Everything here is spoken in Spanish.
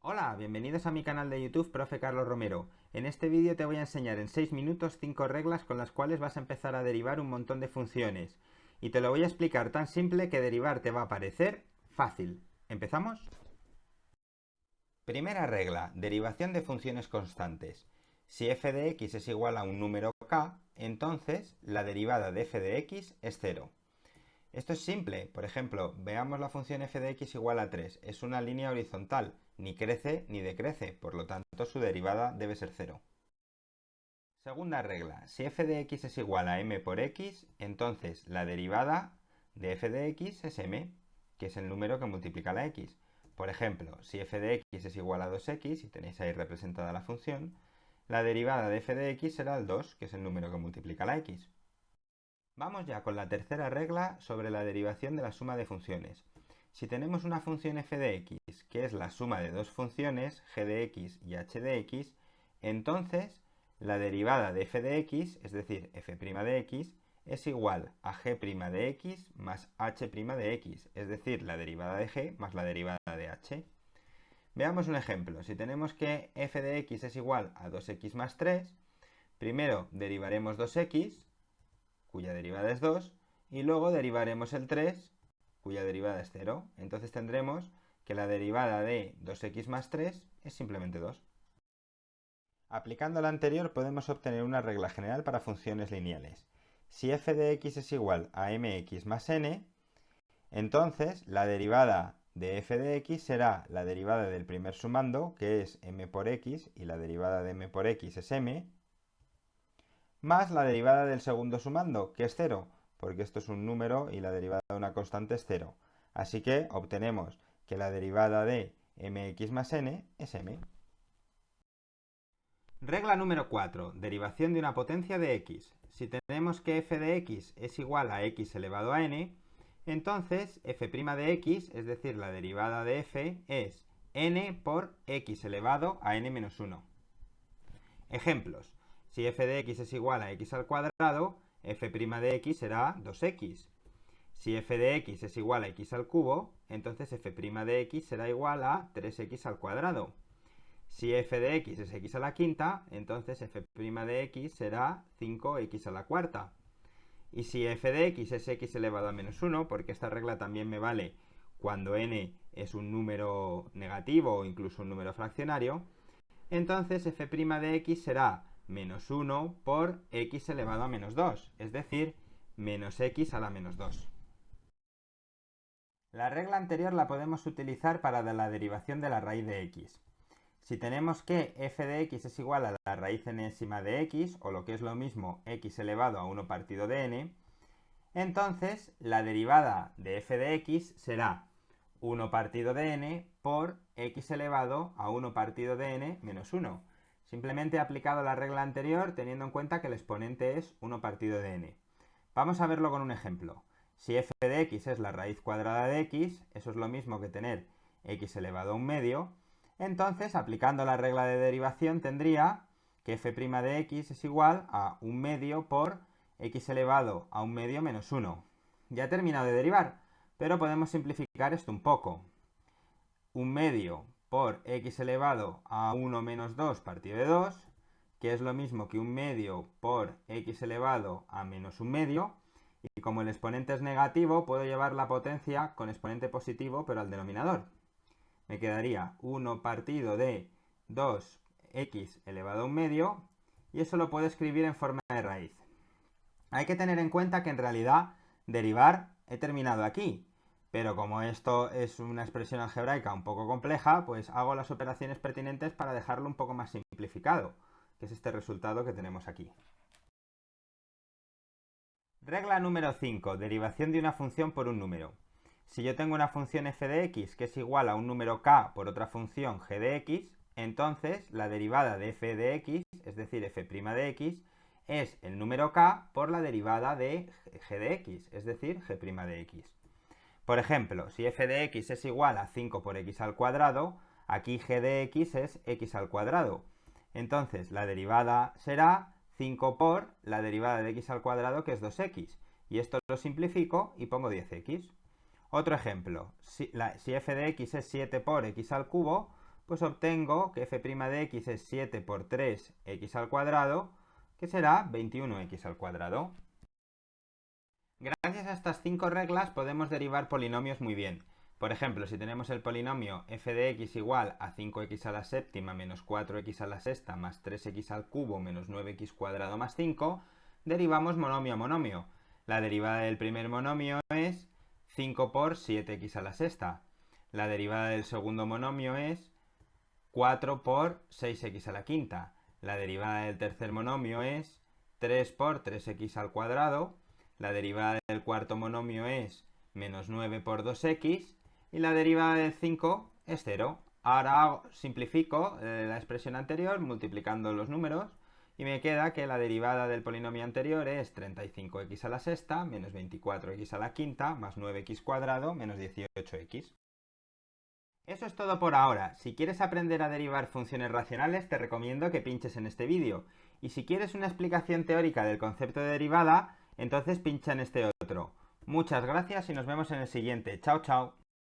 Hola, bienvenidos a mi canal de YouTube, Profe Carlos Romero. En este vídeo te voy a enseñar en 6 minutos 5 reglas con las cuales vas a empezar a derivar un montón de funciones. Y te lo voy a explicar tan simple que derivar te va a parecer fácil. ¿Empezamos? Primera regla, derivación de funciones constantes. Si f de x es igual a un número k, entonces la derivada de f de x es 0. Esto es simple. Por ejemplo, veamos la función f de x igual a 3. Es una línea horizontal, ni crece ni decrece, por lo tanto su derivada debe ser 0. Segunda regla, si f de x es igual a m por x, entonces la derivada de f de x es m, que es el número que multiplica la x. Por ejemplo, si f de x es igual a 2x, y tenéis ahí representada la función, la derivada de f de x será el 2, que es el número que multiplica la x. Vamos ya con la tercera regla sobre la derivación de la suma de funciones. Si tenemos una función f de x, que es la suma de dos funciones, g de x y h de x, entonces la derivada de f de x, es decir, f' de x, es igual a g' de x más h' de x, es decir, la derivada de g más la derivada de h. Veamos un ejemplo. Si tenemos que f de x es igual a 2x más 3, primero derivaremos 2x, cuya derivada es 2, y luego derivaremos el 3, cuya derivada es 0. Entonces tendremos que la derivada de 2x más 3 es simplemente 2. Aplicando la anterior podemos obtener una regla general para funciones lineales. Si f de x es igual a mx más n, entonces la derivada de f de x será la derivada del primer sumando, que es m por x, y la derivada de m por x es m, más la derivada del segundo sumando, que es 0, porque esto es un número y la derivada de una constante es 0. Así que obtenemos que la derivada de mx más n es m. Regla número 4. Derivación de una potencia de x. Si tenemos que f de x es igual a x elevado a n, entonces f' de x, es decir, la derivada de f, es n por x elevado a n menos 1. Ejemplos. Si f de x es igual a x al cuadrado, f' de x será 2x. Si f de x es igual a x al cubo, entonces f' de x será igual a 3x al cuadrado. Si f de x es x a la quinta, entonces f' de x será 5x a la cuarta. Y si f de x es x elevado a menos 1, porque esta regla también me vale cuando n es un número negativo o incluso un número fraccionario, entonces f' de x será menos 1 por x elevado a menos 2, es decir, menos x a la menos 2. La regla anterior la podemos utilizar para la derivación de la raíz de x. Si tenemos que f de x es igual a la raíz enésima de x, o lo que es lo mismo, x elevado a 1 partido de n, entonces la derivada de f de x será 1 partido de n por x elevado a 1 partido de n menos 1. Simplemente he aplicado la regla anterior teniendo en cuenta que el exponente es 1 partido de n. Vamos a verlo con un ejemplo. Si f de x es la raíz cuadrada de x, eso es lo mismo que tener x elevado a un medio, entonces aplicando la regla de derivación tendría que f' de x es igual a un medio por x elevado a un medio menos 1. Ya he terminado de derivar, pero podemos simplificar esto un poco. Un medio por x elevado a 1 menos 2 partido de 2, que es lo mismo que un medio por x elevado a menos un medio, y como el exponente es negativo, puedo llevar la potencia con exponente positivo, pero al denominador. Me quedaría 1 partido de 2x elevado a un medio, y eso lo puedo escribir en forma de raíz. Hay que tener en cuenta que en realidad derivar he terminado aquí, pero como esto es una expresión algebraica un poco compleja, pues hago las operaciones pertinentes para dejarlo un poco más simplificado, que es este resultado que tenemos aquí. Regla número 5. Derivación de una función por un número. Si yo tengo una función f de x que es igual a un número k por otra función g de x, entonces la derivada de f de x, es decir, f' de x, es el número k por la derivada de g de x, es decir, g' de x. Por ejemplo, si f de x es igual a 5 por x al cuadrado, aquí g de x es x al cuadrado. Entonces la derivada será 5 por la derivada de x al cuadrado, que es 2x. Y esto lo simplifico y pongo 10x. Otro ejemplo, si f de x es 7 por x al cubo, pues obtengo que f' de x es 7 por 3x al cuadrado, que será 21x al cuadrado. Gracias a estas 5 reglas podemos derivar polinomios muy bien. Por ejemplo, si tenemos el polinomio f de x igual a 5x a la séptima menos 4x a la sexta más 3x al cubo menos 9x cuadrado más 5, derivamos monomio a monomio. La derivada del primer monomio es 5 por 7x a la sexta. La derivada del segundo monomio es 4 por 6x a la quinta. La derivada del tercer monomio es 3 por 3x al cuadrado. La derivada del cuarto monomio es menos 9 por 2x. Y la derivada del 5 es 0. Ahora simplifico la expresión anterior multiplicando los números. Y me queda que la derivada del polinomio anterior es 35x a la sexta menos 24x a la quinta más 9x cuadrado menos 18x. Eso es todo por ahora. Si quieres aprender a derivar funciones racionales, te recomiendo que pinches en este vídeo. Y si quieres una explicación teórica del concepto de derivada, entonces pincha en este otro. Muchas gracias y nos vemos en el siguiente. Chao, chao.